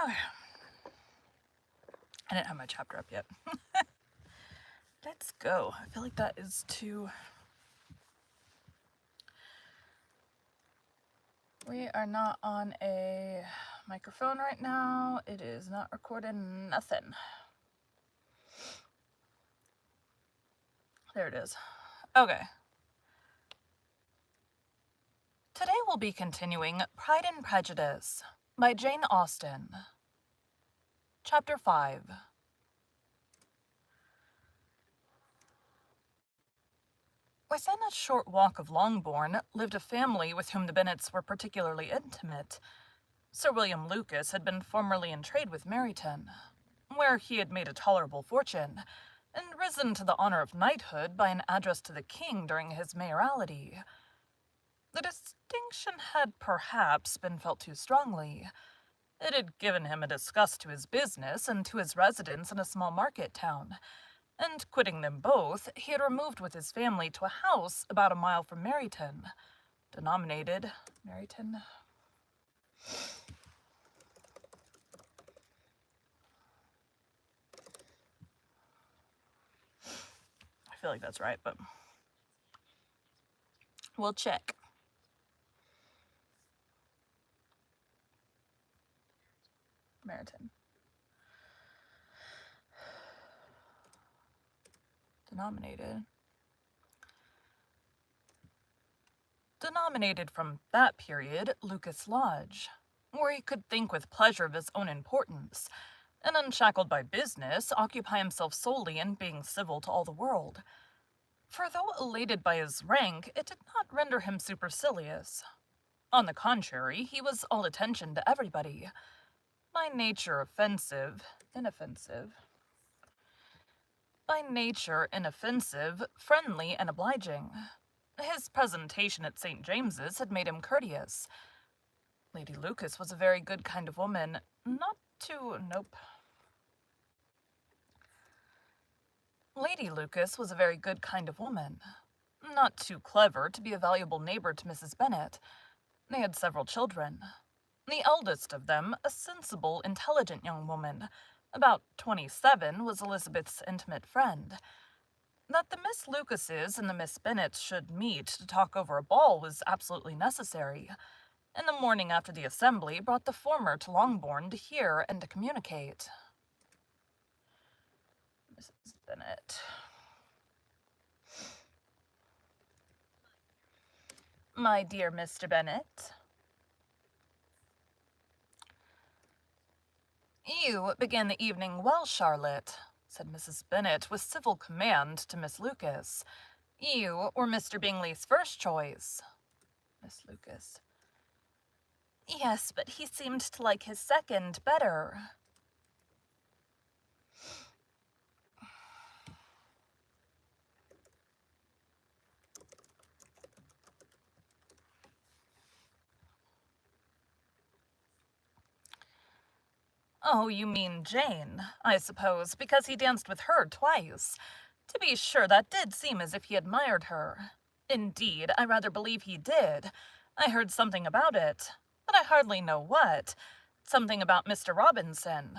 Okay. I didn't have my chapter up yet. Let's go. I feel like that is too... We are not on a microphone right now. It is not recording nothing. There it is. Okay. Today we'll be continuing Pride and Prejudice by Jane Austen. Chapter 5. Within a short walk of Longbourn lived a family with whom the Bennets were particularly intimate. Sir William Lucas had been formerly in trade with Meryton, where he had made a tolerable fortune, and risen to the honor of knighthood by an address to the king during his mayoralty. The distinction had perhaps been felt too strongly. It had given him a disgust to his business and to his residence in a small market town, and quitting them both, he had removed with his family to a house about a mile from Meryton, denominated Meryton. I feel like that's right, but we'll check. Meryton. Denominated from that period Lucas Lodge, where he could think with pleasure of his own importance, and unshackled by business, occupy himself solely in being civil to all the world. For though elated by his rank, it did not render him supercilious. On the contrary, he was all attention to everybody. By nature inoffensive, friendly, and obliging. His presentation at St. James's had made him courteous. Lady Lucas was a very good kind of woman, Lady Lucas was a very good kind of woman, not too clever to be a valuable neighbor to Mrs. Bennet. They had several children. The eldest of them, a sensible, intelligent young woman, about 27, was Elizabeth's intimate friend. That the Miss Lucases and the Miss Bennets should meet to talk over a ball was absolutely necessary, and the morning after the assembly brought the former to Longbourn to hear and to communicate. Mrs. Bennet. My dear Mr. Bennet. You began the evening well, Charlotte, said Mrs. Bennet with civil command to Miss Lucas. You were Mr. Bingley's first choice. Miss Lucas. Yes, but he seemed to like his second better. Oh, you mean Jane, I suppose, because he danced with her twice. To be sure, that did seem as if he admired her. Indeed, I rather believe he did. I heard something about it, but I hardly know what. Something about Mr. Robinson.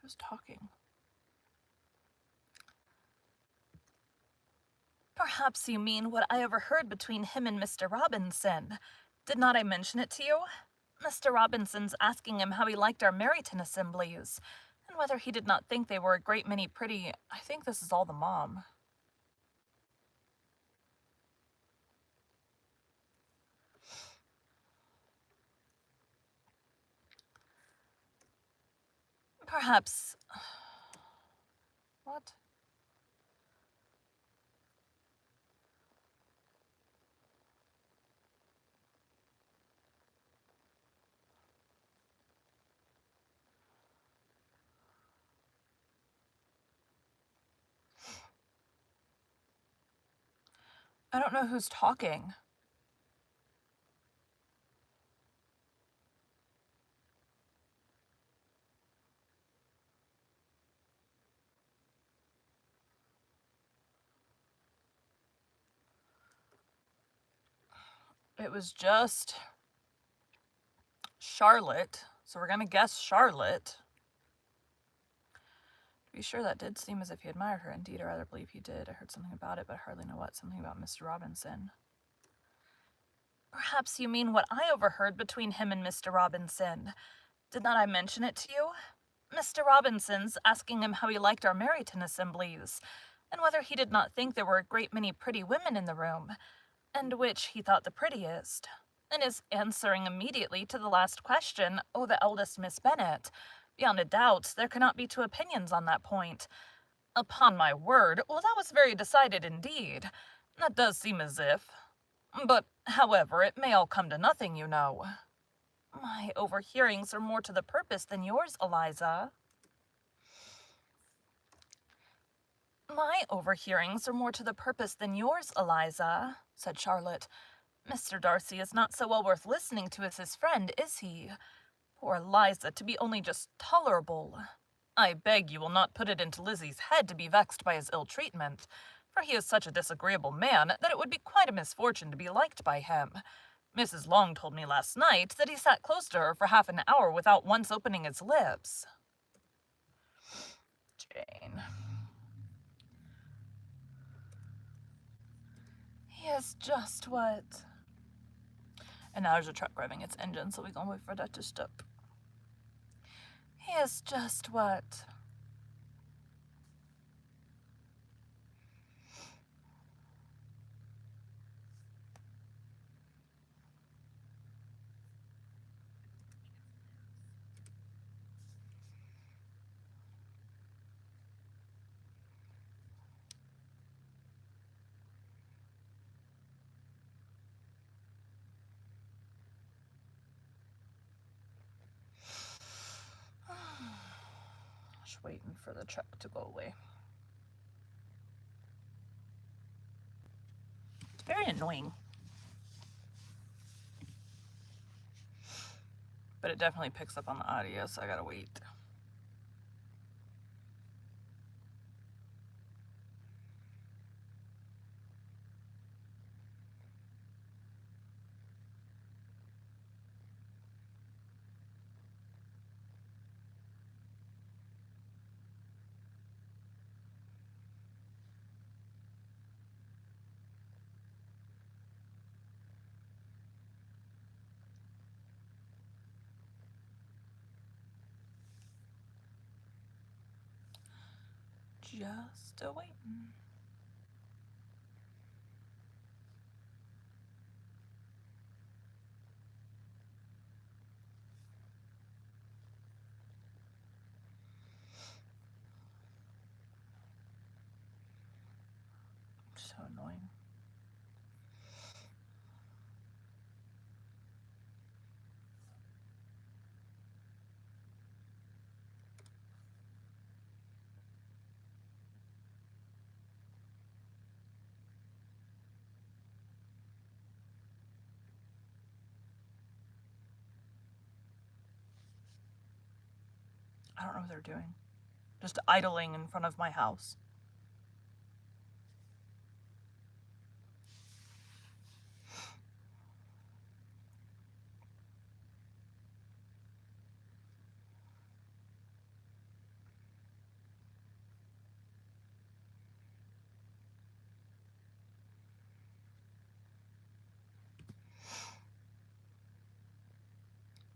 Who's talking? Perhaps you mean what I overheard between him and Mr. Robinson. Did not I mention it to you? Mr. Robinson's asking him how he liked our Meryton assemblies, and whether he did not think they were a great many pretty... I think this is all the mom. Perhaps... What? I don't know who's talking. It was just Charlotte, so we're gonna guess Charlotte. To be sure, that did seem as if he admired her. Indeed, I rather believe he did. I heard something about it, but I hardly know what. Something about Mr. Robinson. Perhaps you mean what I overheard between him and Mr. Robinson. Did not I mention it to you? Mr. Robinson's asking him how he liked our Meryton assemblies, and whether he did not think there were a great many pretty women in the room, and which he thought the prettiest, and is answering immediately to the last question, oh, the eldest Miss Bennet. Beyond a doubt, there cannot be two opinions on that point. Upon my word, well, that was very decided indeed. That does seem as if. But, however, it may all come to nothing, you know. My overhearings are more to the purpose than yours, Eliza. My overhearings are more to the purpose than yours, Eliza, said Charlotte. Mr. Darcy is not so well worth listening to as his friend, is he? Poor Eliza, to be only just tolerable. I beg you will not put it into Lizzie's head to be vexed by his ill treatment, for he is such a disagreeable man that it would be quite a misfortune to be liked by him. Mrs. Long told me last night that he sat close to her for half an hour without once opening his lips. Jane. He is just what... And now there's a truck revving its engine, so we're gonna wait for that to stop. He is just what... Just waiting for the truck to go away. It's very annoying. But it definitely picks up on the audio, so I gotta wait. Just a waiting. So annoying. I don't know what they're doing. Just idling in front of my house.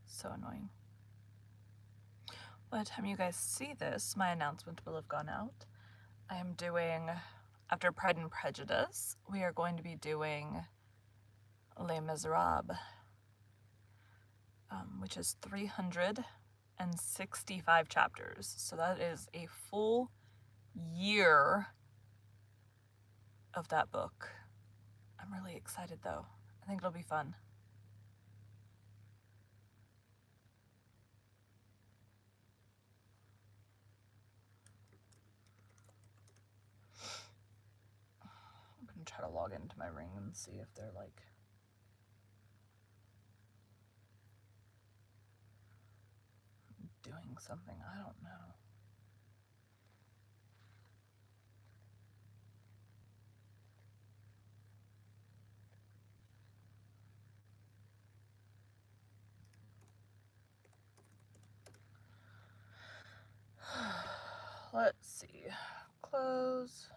So annoying. By the time you guys see this, my announcement will have gone out. I am doing, after Pride and Prejudice, we are going to be doing Les Miserables, which is 365 chapters. So that is a full year of that book. I'm really excited though. I think it'll be fun. I'm gonna try to log into my Ring and see if they're like doing something. I don't know. let's see. Close.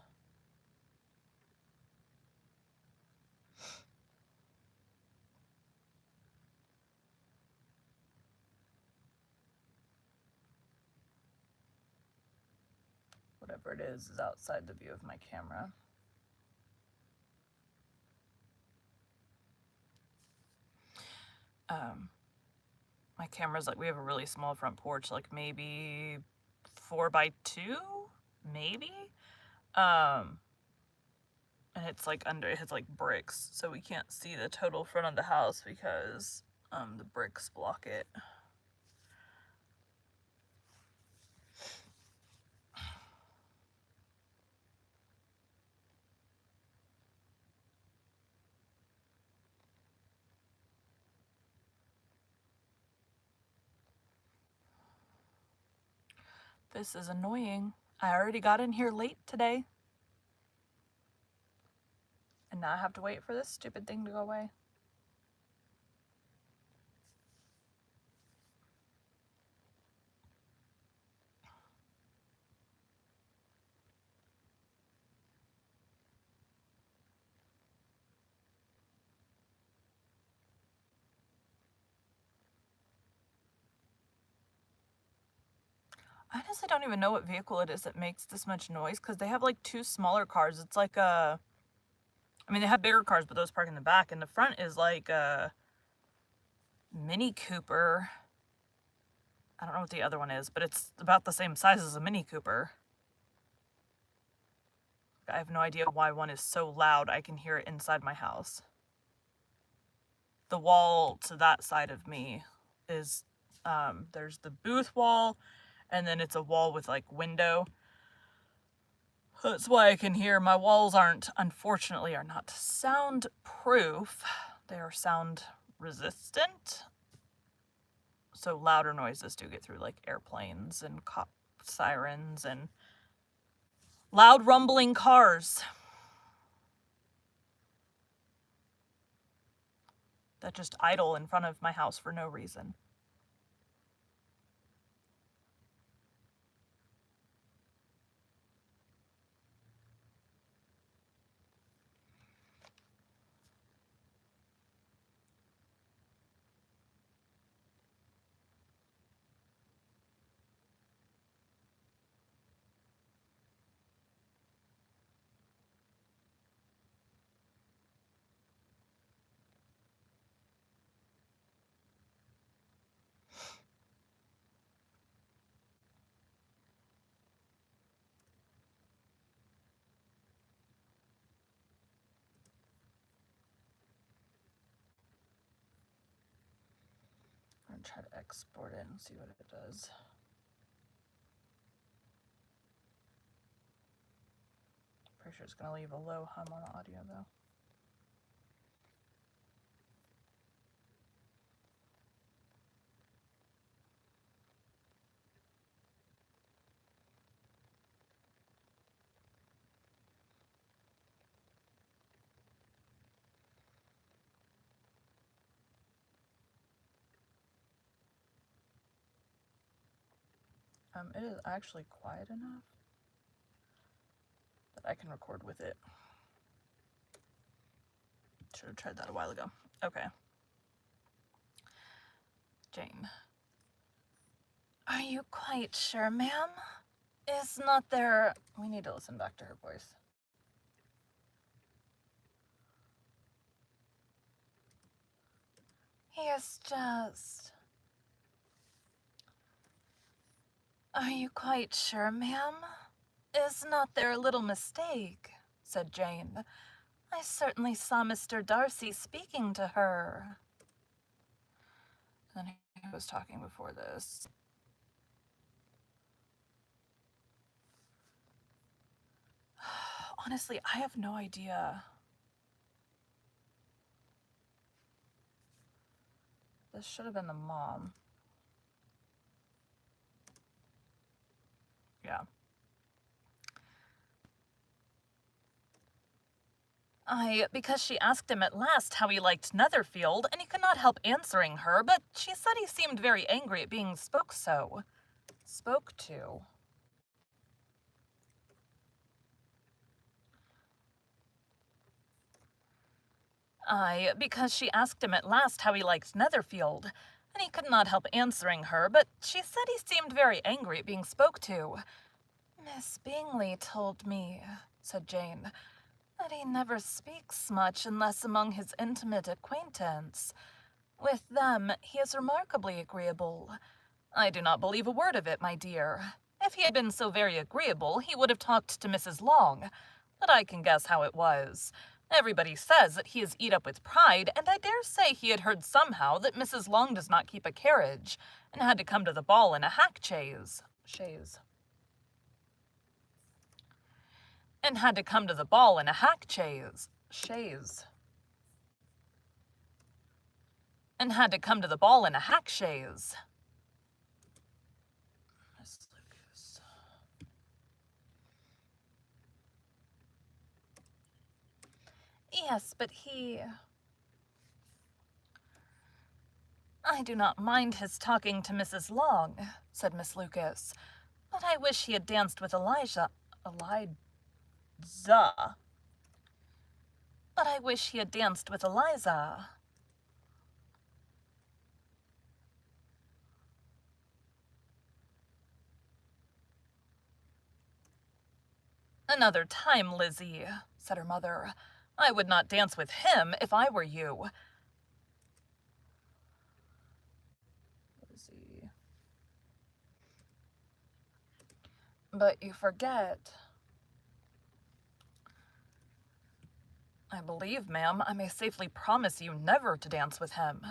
Whatever it is outside the view of my camera. My camera's like, we have a really small front porch, like maybe 4x2, maybe? And it's like under, it has like bricks, so we can't see the total front of the house because the bricks block it. This is annoying. I already got in here late today. And now I have to wait for this stupid thing to go away. I honestly don't even know what vehicle it is that makes this much noise, because they have like two smaller cars. It's like a, I mean, they have bigger cars, but those park in the back, and the front is like a Mini Cooper. I don't know what the other one is, but it's about the same size as a Mini Cooper. I have no idea why one is so loud. I can hear it inside my house. The wall to that side of me is, there's the booth wall, and then it's a wall with like window. That's why I can hear. My walls unfortunately are not soundproof. They are sound resistant. So louder noises do get through, like airplanes and cop sirens and loud rumbling cars that just idle in front of my house for no reason. I'm gonna try to export it and see what it does. Pretty sure it's gonna leave a low hum on the audio though. It is actually quiet enough that I can record with it. Should have tried that a while ago. Okay. Jane. Are you quite sure, ma'am? Is not there... We need to listen back to her voice. He is just... Are you quite sure, ma'am? Is not there a little mistake? Said Jane. I certainly saw Mr. Darcy speaking to her. Then he was talking before this. Honestly, I have no idea. This should have been the mom. Yeah. Because she asked him at last how he liked Netherfield, and he could not help answering her, but she said he seemed very angry at being spoke to. Aye, because she asked him at last how he liked Netherfield, and he could not help answering her, but she said he seemed very angry at being spoke to. Miss Bingley told me, said Jane, that he never speaks much unless among his intimate acquaintance. With them, he is remarkably agreeable. I do not believe a word of it, my dear. If he had been so very agreeable, he would have talked to Mrs. Long, but I can guess how it was. Everybody says that he is eat up with pride, and I dare say he had heard somehow that Mrs. Long does not keep a carriage, and had to come to the ball in a hack chaise. And had to come to the ball in a hack chaise. And had to come to the ball in a hack chaise. Miss Lucas. Yes, but he... I do not mind his talking to Mrs. Long, said Miss Lucas, but I wish he had danced with Eliza. But I wish he had danced with Eliza. Another time, Lizzie, said her mother. I would not dance with him if I were you. Lizzie. But you forget. I believe, ma'am, I may safely promise you never to dance with him.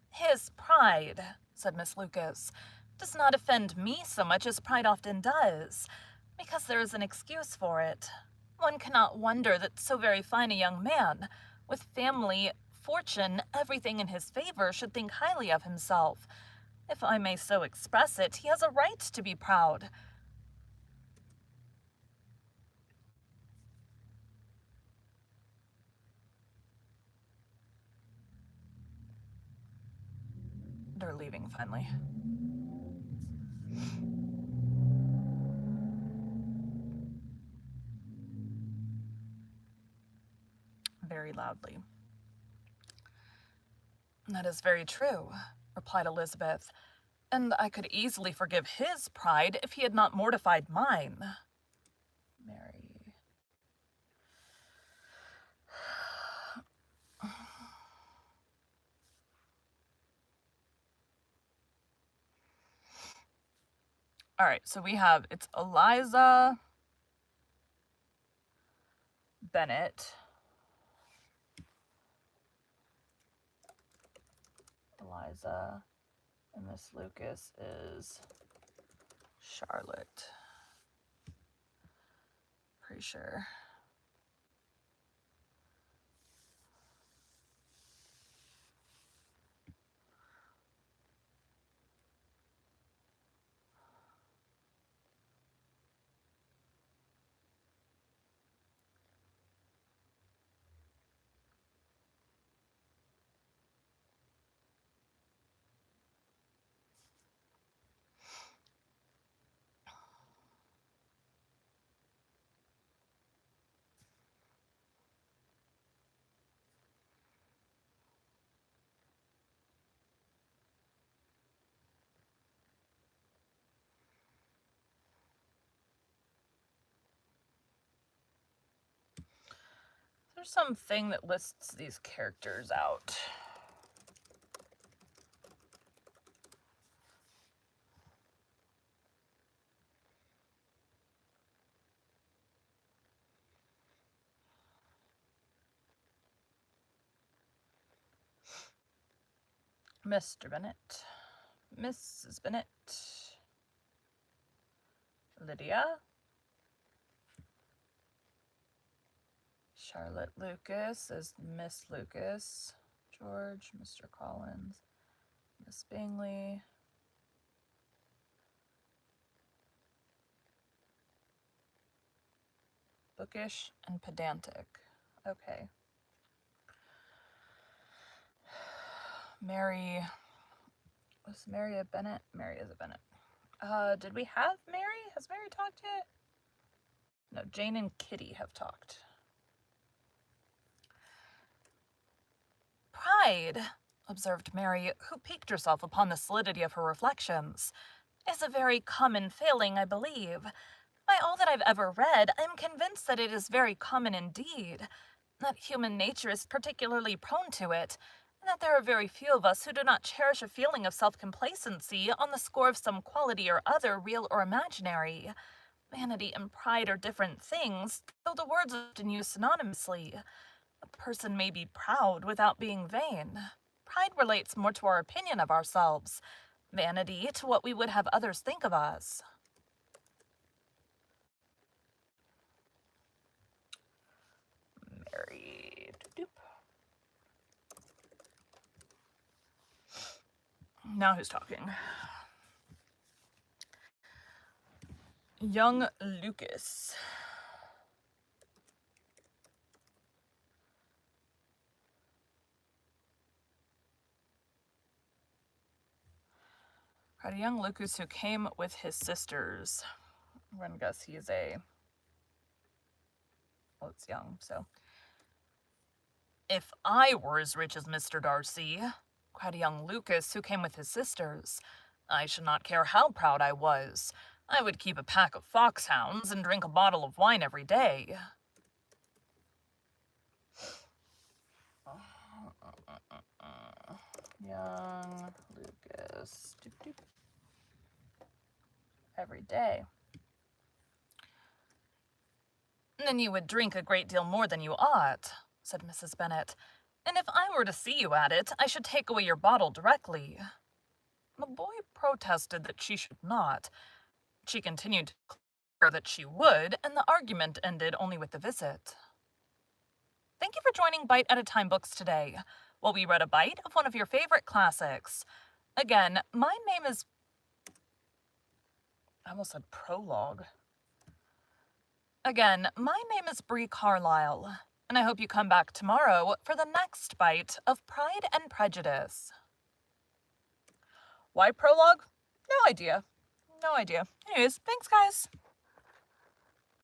His pride, said Miss Lucas, does not offend me so much as pride often does, because there is an excuse for it. One cannot wonder that so very fine a young man, with family, fortune, everything in his favor, should think highly of himself. If I may so express it, he has a right to be proud. They're leaving, finally. Very loudly. That is very true, replied Elizabeth, and I could easily forgive his pride if he had not mortified mine. Mary. All right, so we have, it's Eliza Bennet. Eliza, and Miss Lucas is Charlotte. Pretty sure. There's something that lists these characters out. Mr. Bennet, Mrs. Bennet, Lydia, Charlotte Lucas is Miss Lucas, George, Mr. Collins, Miss Bingley, bookish and pedantic. Okay. Mary, was Mary a Bennet? Mary is a Bennet. Did we have Mary? Has Mary talked yet? No, Jane and Kitty have talked. Pride, observed Mary, who piqued herself upon the solidity of her reflections, is a very common failing, I believe. By all that I've ever read, I am convinced that it is very common indeed, that human nature is particularly prone to it, and that there are very few of us who do not cherish a feeling of self-complacency on the score of some quality or other, real or imaginary. Vanity and pride are different things, though the words are often used synonymously. A person may be proud without being vain. Pride relates more to our opinion of ourselves, vanity to what we would have others think of us. Mary. Now who's talking? Young Lucas. Got a young Lucas who came with his sisters. We're gonna guess he's well, it's young, so. If I were as rich as Mr. Darcy, cried a young Lucas who came with his sisters, I should not care how proud I was. I would keep a pack of foxhounds and drink a bottle of wine every day. Young Lucas. Every day. Then you would drink a great deal more than you ought, said Mrs. Bennet. And if I were to see you at it, I should take away your bottle directly. The boy protested that she should not. She continued to declare that she would, and the argument ended only with the visit. Thank you for joining Bite at a Time Books today, while we read a bite of one of your favorite classics. Again, my name is... I almost said prologue. Again, my name is Bree Carlile, and I hope you come back tomorrow for the next bite of Pride and Prejudice. Why prologue? No idea. No idea. Anyways, thanks, guys.